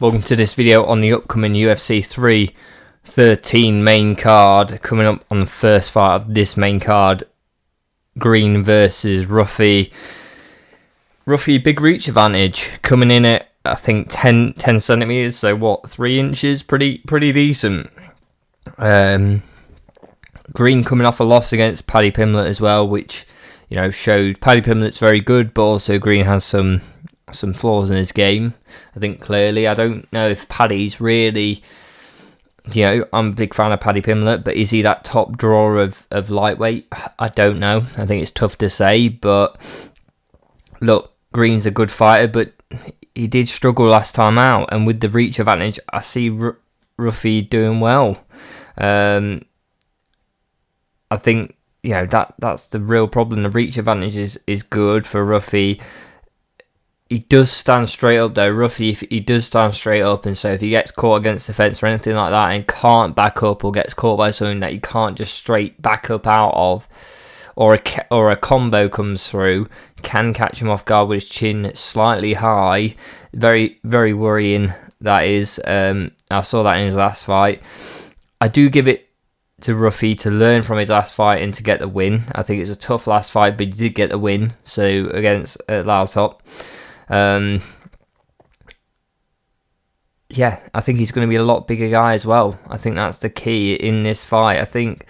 Welcome to this video on the upcoming UFC 313 main card. Coming up on the first fight of this main card, Green versus Ruffy. Ruffy, big reach advantage, coming in at I think 10 centimeters, so what, 3 inches, pretty decent. Green coming off a loss against Paddy Pimblett as well, which showed Paddy Pimblett's very good, but also Green has some flaws in his game. I think clearly, I don't know if Paddy's really, I'm a big fan of Paddy Pimblett, but is he that top drawer of lightweight? I don't know. I think it's tough to say, but look, Green's a good fighter, but he did struggle last time out, and with the reach advantage, I see Ruffy doing well. I think that's the real problem. The reach advantage is good for Ruffy. He does stand straight up though. Ruffy, if he does stand straight up, and so if he gets caught against the fence or anything like that and can't back up, or gets caught by something that he can't just straight back up out of, or a combo comes through, can catch him off guard with his chin slightly high. Very, very worrying, that is. I saw that in his last fight. I do give it to Ruffy to learn from his last fight and to get the win. I think it's a tough last fight, but he did get the win. So against Lautop. I think he's going to be a lot bigger guy as well. I think that's the key in this fight. I think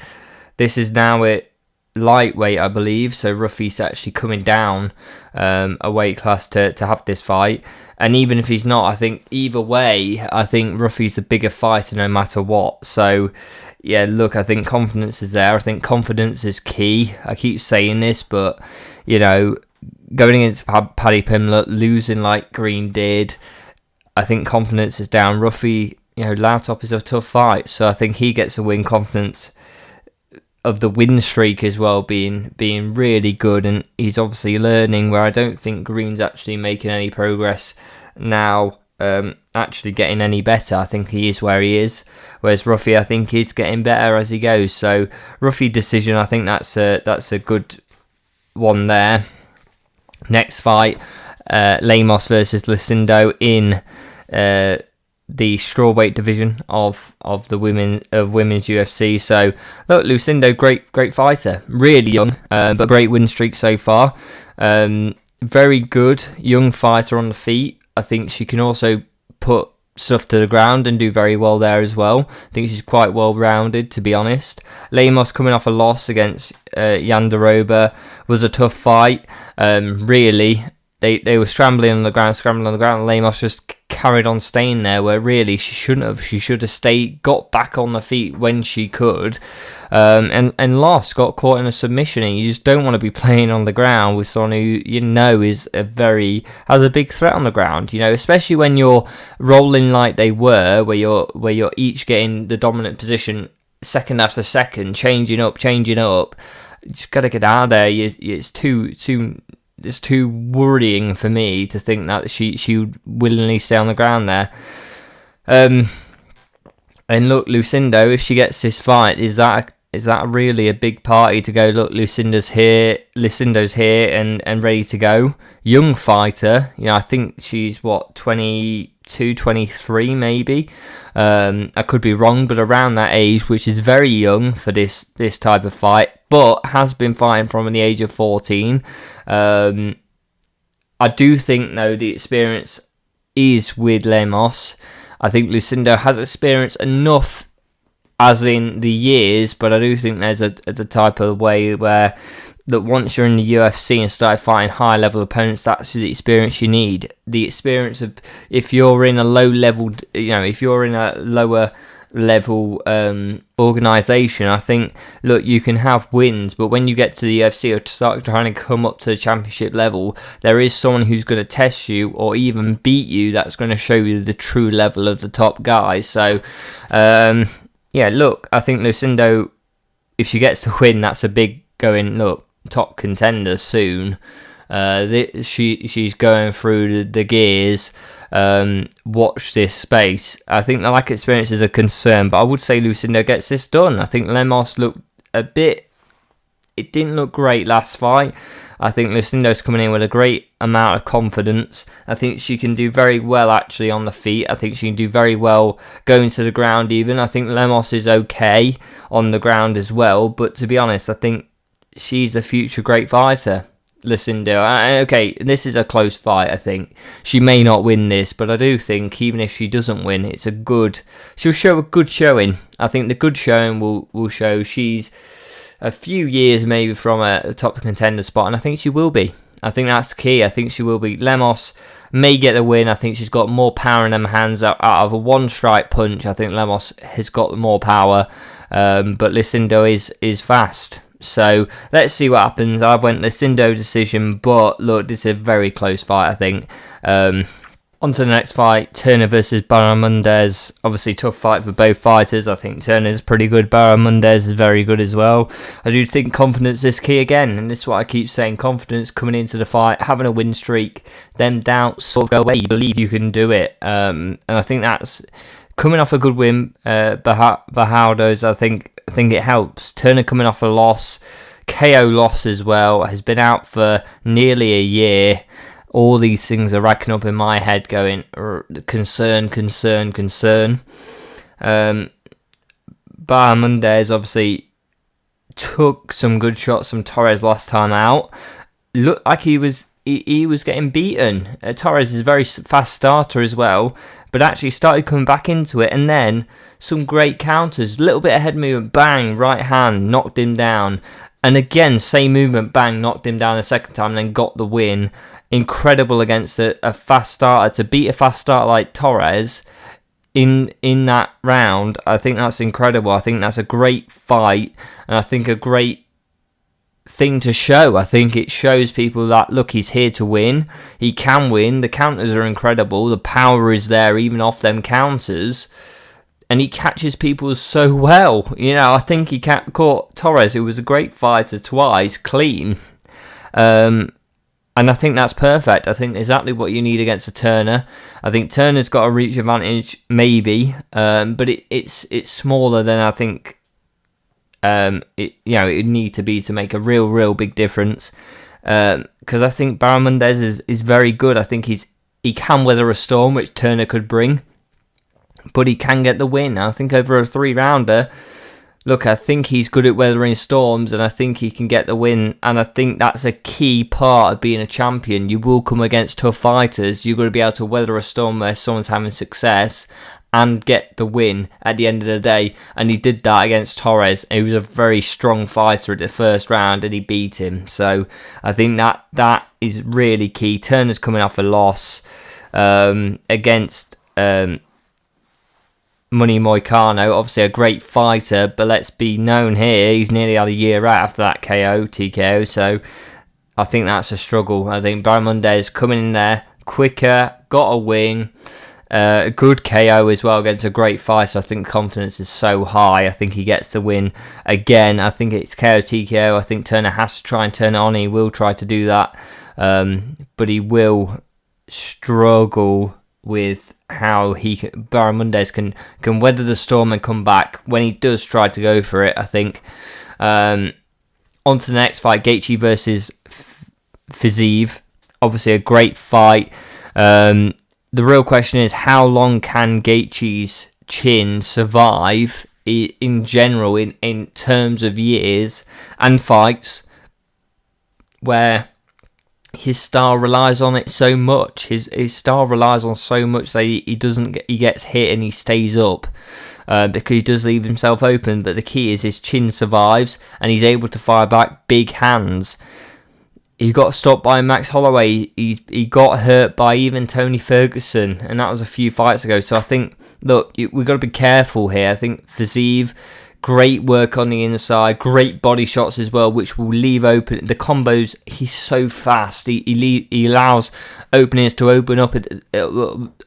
this is now at lightweight, I believe. So Ruffy's actually coming down a weight class to have this fight. And even if he's not, I think either way, I think Ruffy's the bigger fighter no matter what. So yeah, look, I think confidence is there. I think confidence is key. I keep saying this, but going against Paddy Pimblett, losing like Green did, I think confidence is down. Ruffy, Lautop is a tough fight, so I think he gets a win. Confidence of the win streak as well being really good, and he's obviously learning, where I don't think Green's actually making any progress now, actually getting any better. I think he is where he is, whereas Ruffy, I think, is getting better as he goes. So Ruffy decision, I think that's a good one there. Next fight, Lemos versus Lucindo in the strawweight division of women's UFC. So look, Lucindo, great fighter, really young, but great win streak so far. Very good young fighter on the feet. I think she can also put stuff to the ground and do very well there as well. I think she's quite well rounded, to be honest. Lemos coming off a loss against Jandiroba was a tough fight. Really, they were scrambling on the ground, and Lemos just carried on staying there, where really she shouldn't have. She should have stayed, got back on the feet when she could, and lost, got caught in a submission. And you just don't want to be playing on the ground with someone who has a big threat on the ground. Especially when you're rolling like they were, where you're each getting the dominant position second after second, changing up. You just got to get out of there. It's too worrying for me to think that she would willingly stay on the ground there. And look, Lucindo, if she gets this fight, is that really a big party to go, look, Lucindo's here and ready to go? Young fighter, I think she's 22, 23 maybe. I could be wrong, but around that age, which is very young for this type of fight, but has been fighting from the age of 14. I do think, though, the experience is with Lemos. I think Lucindo has experience enough, as in the years, but I do think there's a type of way where that once you're in the UFC and start fighting high level opponents, that's the experience you need. The experience of, if you're in a low level, if you're in a lower level organisation, I think, look, you can have wins, but when you get to the UFC or start trying to come up to the championship level, there is someone who's going to test you or even beat you, that's going to show you the true level of the top guys. So look, I think Lucindo, if she gets to win, that's a big going, look, top contender soon. She's going through the gears. Watch this space. I think the lack of experience is a concern, but I would say Lucindo gets this done. I think Lemos looked it didn't look great last fight. I think Lucindo's coming in with a great amount of confidence. I think she can do very well actually on the feet. I think she can do very well going to the ground even. I think Lemos is okay on the ground as well. But to be honest, I think she's a future great fighter. Lucinda. Okay, this is a close fight, I think. She may not win this, but I do think even if she doesn't win, she'll show a good showing. I think the good showing will show she's a few years maybe from a top contender spot, and I think she will be. I think that's key. I think she will be. Lemos may get the win. I think she's got more power in her hands out of a one-strike punch. I think Lemos has got more power, but Lucindo is fast. So let's see what happens. I've went Lucindo decision, but look, this is a very close fight, I think. On to the next fight, Turner versus Barramundez. Obviously, tough fight for both fighters. I think Turner's pretty good. Barramundez is very good as well. I do think confidence is key again, and this is what I keep saying. Confidence coming into the fight, having a win streak, them doubts sort of go away. You believe you can do it. And I think that's coming off a good win. Bajaldo's, I think it helps. Turner coming off a loss, KO loss as well, has been out for nearly a year. All these things are racking up in my head going, concern. Barramundez obviously took some good shots from Torres last time out. Looked like he was getting beaten. Torres is a very fast starter as well, but actually started coming back into it, and then some great counters, a little bit of head movement, bang, right hand, knocked him down, and again, same movement, bang, knocked him down a second time, and then got the win. Incredible against a fast starter. To beat a fast starter like Torres in that round, I think that's incredible. I think that's a great fight, and I think a great thing to show. I think it shows people that, look, he's here to win. He can win. The counters are incredible. The power is there, even off them counters. And he catches people so well. You know, I think he caught Torres, who was a great fighter twice, clean. And I think that's perfect. I think exactly what you need against a Turner. I think Turner's got a reach advantage, maybe, but it's smaller than I think it would need to be to make a real big difference. Because I think Barramundez is very good. I think he can weather a storm, which Turner could bring, but he can get the win. I think over a 3-rounder. Look, I think he's good at weathering storms, and I think he can get the win, and I think that's a key part of being a champion. You will come against tough fighters. You've got to be able to weather a storm where someone's having success and get the win at the end of the day, and he did that against Torres. He was a very strong fighter at the first round, and he beat him. So I think that is really key. Turner's coming off a loss against Money Moicano, obviously a great fighter, but let's be known here, he's nearly had a year out after that TKO, so I think that's a struggle. I think Barramundez coming in there quicker, got a win, good KO as well against a great fighter. I think confidence is so high. I think he gets the win again. I think it's KO TKO. I think Turner has to try and turn it on. He will try to do that, but he will struggle with how Barramundez can weather the storm and come back when he does try to go for it, I think. On to the next fight, Gaethje versus Fiziev. Obviously a great fight. The real question is, how long can Gaethje's chin survive in general in terms of years and fights where his style relies on it so much. His style relies on so much that he gets hit and he stays up because he does leave himself open. But the key is his chin survives and he's able to fire back big hands. He got stopped by Max Holloway. He got hurt by even Tony Ferguson, and that was a few fights ago. So I think, look, we've got to be careful here. I think Fiziev, great work on the inside, great body shots as well, which will leave open the combos. He's so fast. He allows openings to open up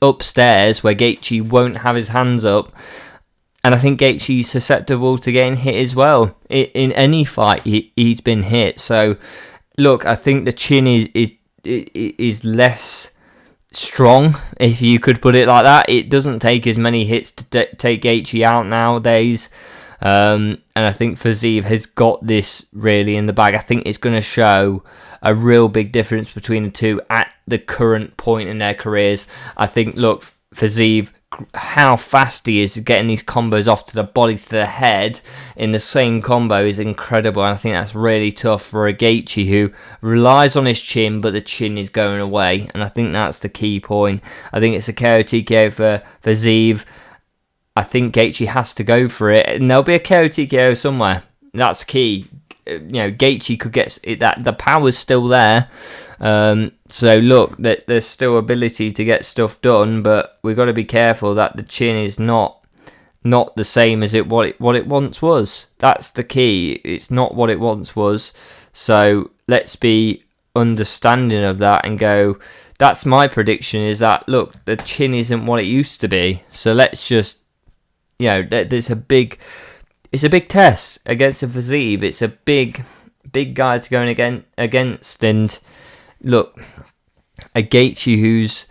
upstairs where Gaethje won't have his hands up. And I think Gaethje's susceptible to getting hit as well. In any fight, he's been hit. So, look, I think the chin is less strong, if you could put it like that. It doesn't take as many hits to take Gaethje out nowadays. And I think Fiziev has got this really in the bag. I think it's going to show a real big difference between the two at the current point in their careers. I think, look, for Zeev, how fast he is getting these combos off to the body, to the head in the same combo is incredible. And I think that's really tough for a Gaethje who relies on his chin, but the chin is going away. And I think that's the key point. I think it's a KO TKO for Zeev. I think Gaethje has to go for it, and there'll be a KO TKO somewhere. That's key. Gaethje could get it, that the power's still there. So look, that there's still ability to get stuff done, but we've got to be careful that the chin is not the same as what it once was. That's the key. It's not what it once was. So let's be understanding of that and go. That's my prediction. Is that, look, the chin isn't what it used to be. So let's just, there's a big. It's a big test against a Zeev. It's a big guy to go against. And look, a Gaethje who's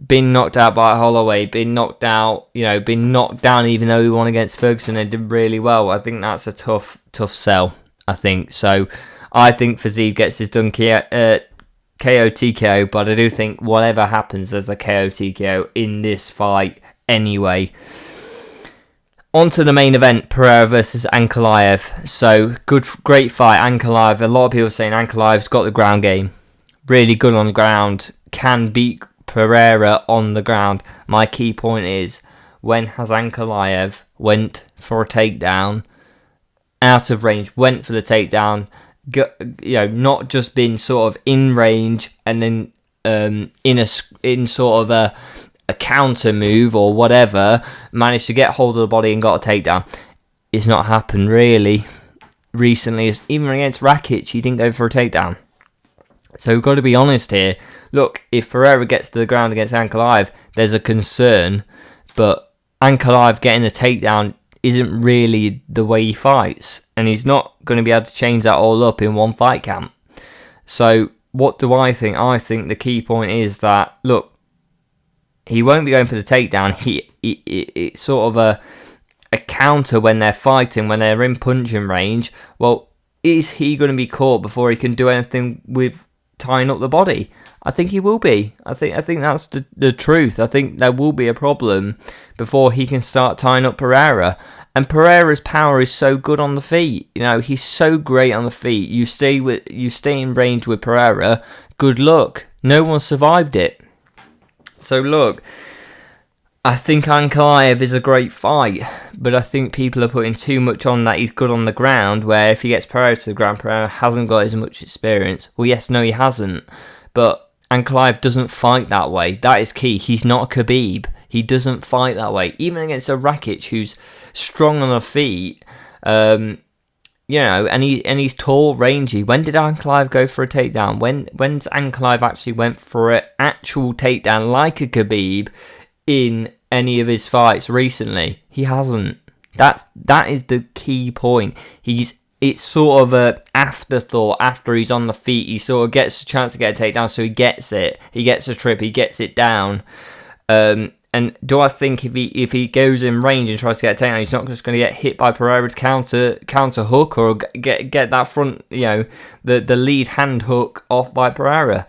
been knocked out by Holloway, been knocked down even though he won against Ferguson and did really well. I think that's a tough sell, I think. So I think Zeev gets his done KO TKO, but I do think whatever happens, there's a KO TKO in this fight anyway. On to the main event, Pereira versus Ankalaev. So, great fight. Ankalaev, a lot of people are saying Ankalaev's got the ground game. Really good on the ground. Can beat Pereira on the ground. My key point is, when has Ankalaev went for a takedown, out of range, went for the takedown, not just been sort of in range and then in sort of a counter move or whatever, managed to get hold of the body and got a takedown. It's not happened really recently. Even against Rakic, he didn't go for a takedown. So we've got to be honest here. Look, if Pereira gets to the ground against Ankalaev, there's a concern, but Ankalaev getting a takedown isn't really the way he fights, and he's not going to be able to change that all up in one fight camp. So what do I think? I think the key point is that, look, he won't be going for the takedown. It's sort of a counter when they're fighting, when they're in punching range. Well, is he going to be caught before he can do anything with tying up the body? I think he will be. I think that's the truth. I think there will be a problem before he can start tying up Pereira. And Pereira's power is so good on the feet. He's so great on the feet. You stay in range with Pereira. Good luck. No one survived it. So look, I think Ankalaev is a great fight, but I think people are putting too much on that he's good on the ground, where if he gets Pereira to the ground, Pereira hasn't got as much experience. Well, yes, no, he hasn't, but Ankalaev doesn't fight that way. That is key. He's not a Khabib. He doesn't fight that way. Even against a Rakic who's strong on the feet, and he's tall, rangy. When did Ankalaev go for a takedown? When's Ankalaev actually went for an actual takedown like a Khabib in any of his fights recently? He hasn't. That is the key point. It's sort of a afterthought after he's on the feet. He sort of gets a chance to get a takedown, so he gets it. He gets a trip. He gets it down. And do I think if he goes in range and tries to get a takedown, he's not just going to get hit by Pereira's counter hook or get that front, the lead hand hook off by Pereira?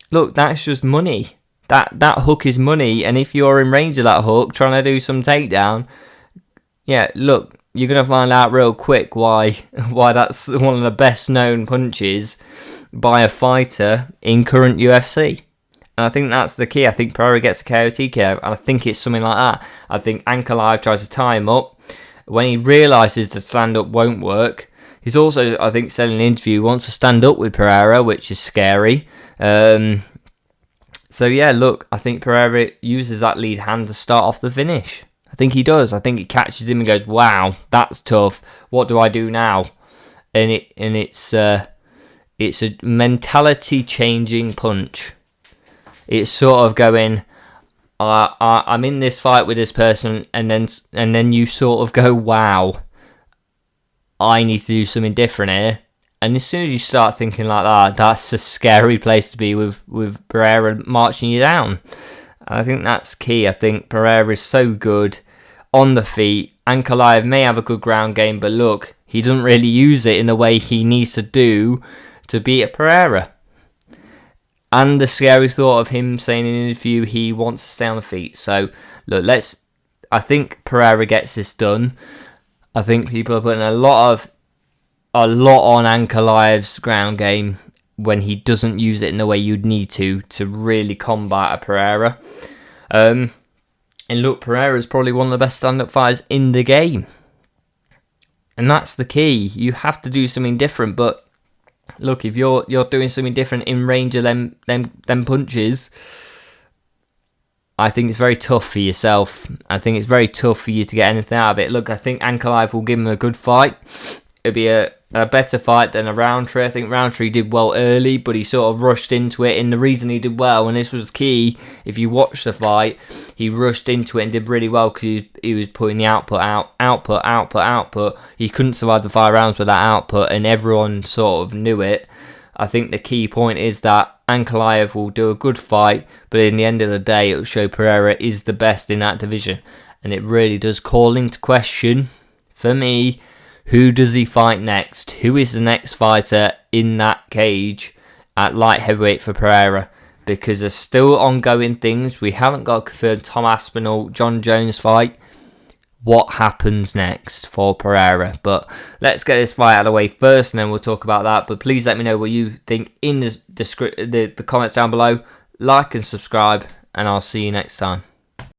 Look, that's just money. That hook is money, and if you're in range of that hook trying to do some takedown, look, you're going to find out real quick why that's one of the best known punches by a fighter in current UFC. And I think that's the key. I think Pereira gets a KO TKO, and I think it's something like that. I think Ankalaev tries to tie him up. When he realises the stand-up won't work, he's also, I think, said in an interview, wants to stand up with Pereira, which is scary. So yeah, look, I think Pereira uses that lead hand to start off the finish. I think he does. I think he catches him and goes, wow, that's tough. What do I do now? And it's a mentality-changing punch. It's sort of going, I'm in this fight with this person, and then you sort of go, wow, I need to do something different here. And as soon as you start thinking like that, that's a scary place to be with Pereira marching you down. And I think that's key. I think Pereira is so good on the feet. Ankalaev may have a good ground game, but look, he doesn't really use it in the way he needs to do to beat a Pereira. And the scary thought of him saying in an interview he wants to stay on the feet. So, look, I think Pereira gets this done. I think people are putting a lot on Ankalaev's ground game when he doesn't use it in the way you'd need to really combat a Pereira. And look, Pereira is probably one of the best stand-up fighters in the game. And that's the key. You have to do something different. But look, if you're doing something different in range of them punches, I think it's very tough for yourself. I think it's very tough for you to get anything out of it. Look, I think Ankalaev will give him a good fight. It'll be a better fight than a Roundtree. I think Roundtree did well early, but he sort of rushed into it. And the reason he did well, and this was key, if you watch the fight, he rushed into it and did really well because he was putting the output. He couldn't survive the 5 rounds with that output, and everyone sort of knew it. I think the key point is that Ankalaev will do a good fight, but in the end of the day, it will show Pereira is the best in that division. And it really does call into question, for me, who does he fight next? Who is the next fighter in that cage at light heavyweight for Pereira? Because there's still ongoing things. We haven't got a confirmed Tom Aspinall, John Jones fight. What happens next for Pereira? But let's get this fight out of the way first, and then we'll talk about that. But please let me know what you think in the comments down below. Like and subscribe, and I'll see you next time.